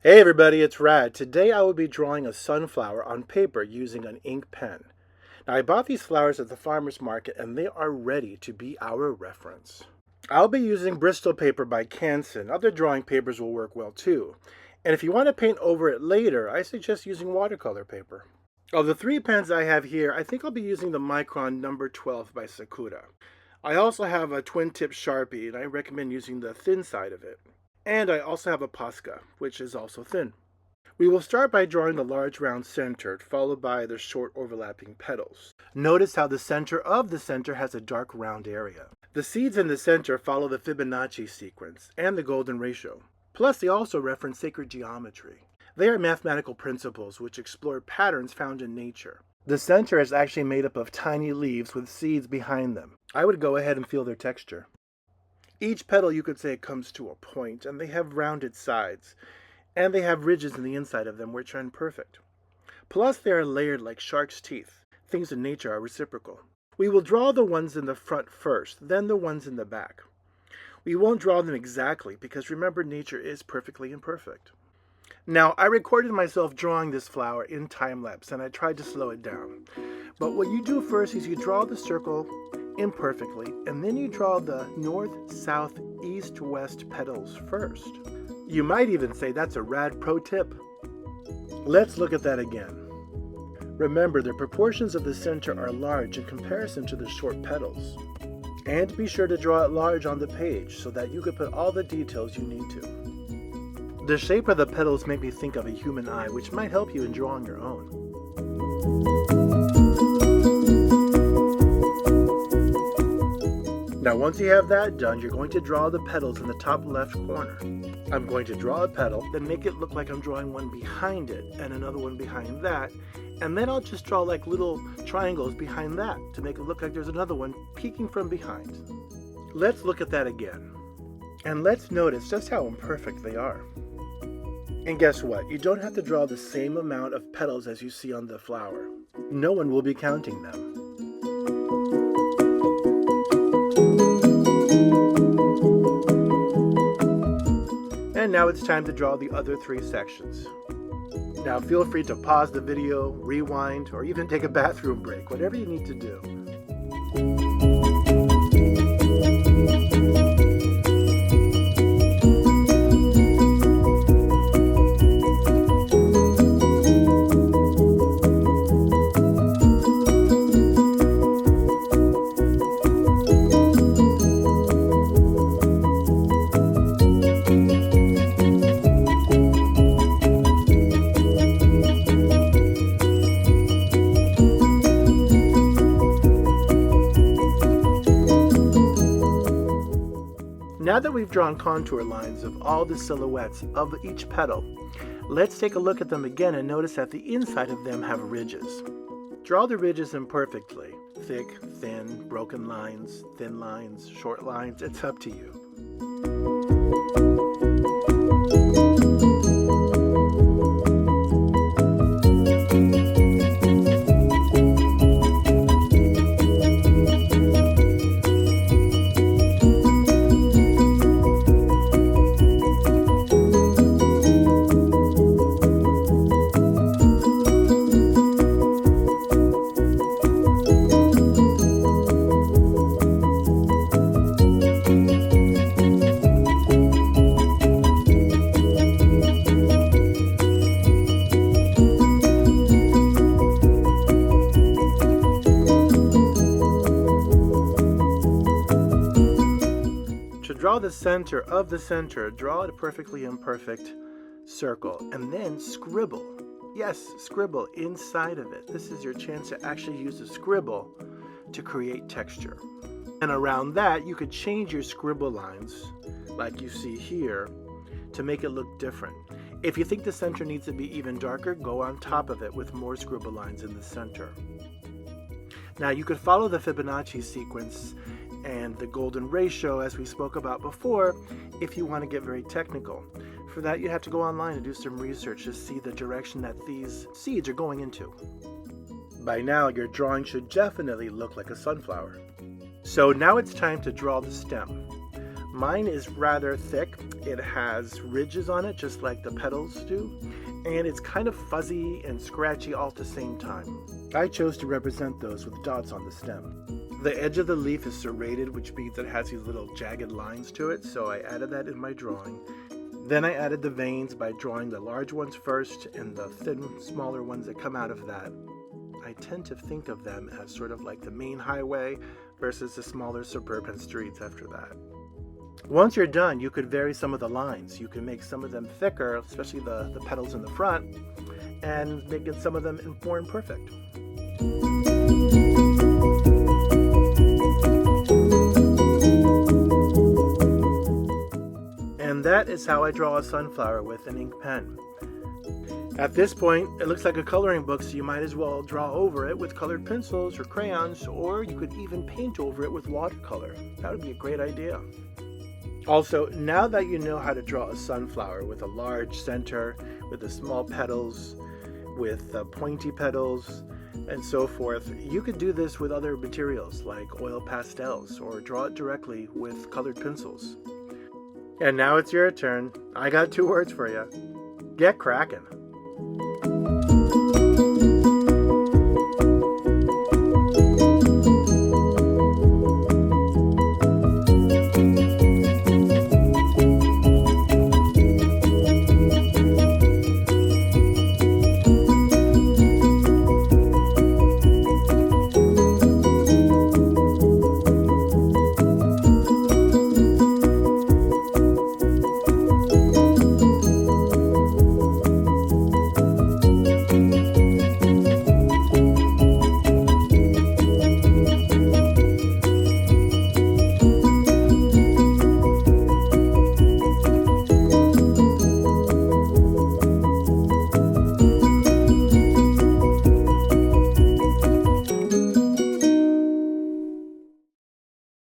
Hey everybody, it's Rad. Today I will be drawing a sunflower on paper using an ink pen. Now I bought these flowers at the farmer's market and they are ready to be our reference. I'll be using Bristol paper by Canson. Other drawing papers will work well too. And if you want to paint over it later, I suggest using watercolor paper. Of the three pens I have here, I think I'll be using the Micron number 12 by Sakura. I also have a twin tip Sharpie and I recommend using the thin side of it. And I also have a Posca, which is also thin. We will start by drawing the large round center, followed by the short overlapping petals. Notice how the center of the center has a dark round area. The seeds in the center follow the Fibonacci sequence and the golden ratio. Plus they also reference sacred geometry. They are mathematical principles which explore patterns found in nature. The center is actually made up of tiny leaves with seeds behind them. I would go ahead and feel their texture. Each petal, you could say, comes to a point, and they have rounded sides, and they have ridges in the inside of them which are imperfect. Plus, they are layered like shark's teeth. Things in nature are reciprocal. We will draw the ones in the front first, then the ones in the back. We won't draw them exactly, because remember, nature is perfectly imperfect. Now, I recorded myself drawing this flower in time-lapse, and I tried to slow it down. But what you do first is you draw the circle imperfectly, and then you draw the north, south, east, west petals first. You might even say that's a rad pro tip. Let's look at that again. Remember, the proportions of the center are large in comparison to the short petals. And be sure to draw it large on the page so that you can put all the details you need to. The shape of the petals make me think of a human eye, which might help you in drawing your own. Now once you have that done, you're going to draw the petals in the top left corner. I'm going to draw a petal, then make it look like I'm drawing one behind it and another one behind that, and then I'll just draw like little triangles behind that to make it look like there's another one peeking from behind. Let's look at that again. And let's notice just how imperfect they are. And guess what? You don't have to draw the same amount of petals as you see on the flower. No one will be counting them. And now it's time to draw the other three sections. Now feel free to pause the video, rewind, or even take a bathroom break, whatever you need to do. Now that we've drawn contour lines of all the silhouettes of each petal, let's take a look at them again and notice that the inside of them have ridges. Draw the ridges imperfectly. Thick, thin, broken lines, thin lines, short lines, it's up to you. Draw the center of the center, draw a perfectly imperfect circle, and then scribble. Yes, scribble inside of it. This is your chance to actually use a scribble to create texture. And around that, you could change your scribble lines, like you see here, to make it look different. If you think the center needs to be even darker, go on top of it with more scribble lines in the center. Now you could follow the Fibonacci sequence and the golden ratio as we spoke about before if you want to get very technical. For that you have to go online and do some research to see the direction that these seeds are going into. By now your drawing should definitely look like a sunflower. So now it's time to draw the stem. Mine is rather thick. It has ridges on it, just like the petals do, and it's kind of fuzzy and scratchy all at the same time. I chose to represent those with dots on the stem. The edge of the leaf is serrated, which means it has these little jagged lines to it, so I added that in my drawing. Then I added the veins by drawing the large ones first and the thin, smaller ones that come out of that. I tend to think of them as sort of like the main highway versus the smaller suburban streets after that. Once you're done, you could vary some of the lines. You can make some of them thicker, especially the petals in the front, and make some of them more imperfect. And that is how I draw a sunflower with an ink pen. At this point, it looks like a coloring book, so you might as well draw over it with colored pencils or crayons, or you could even paint over it with watercolor. That would be a great idea. Also, now that you know how to draw a sunflower with a large center, with the small petals, with pointy petals, and so forth, you could do this with other materials like oil pastels, or draw it directly with colored pencils. And now it's your turn. I got 2 words for you. Get cracking.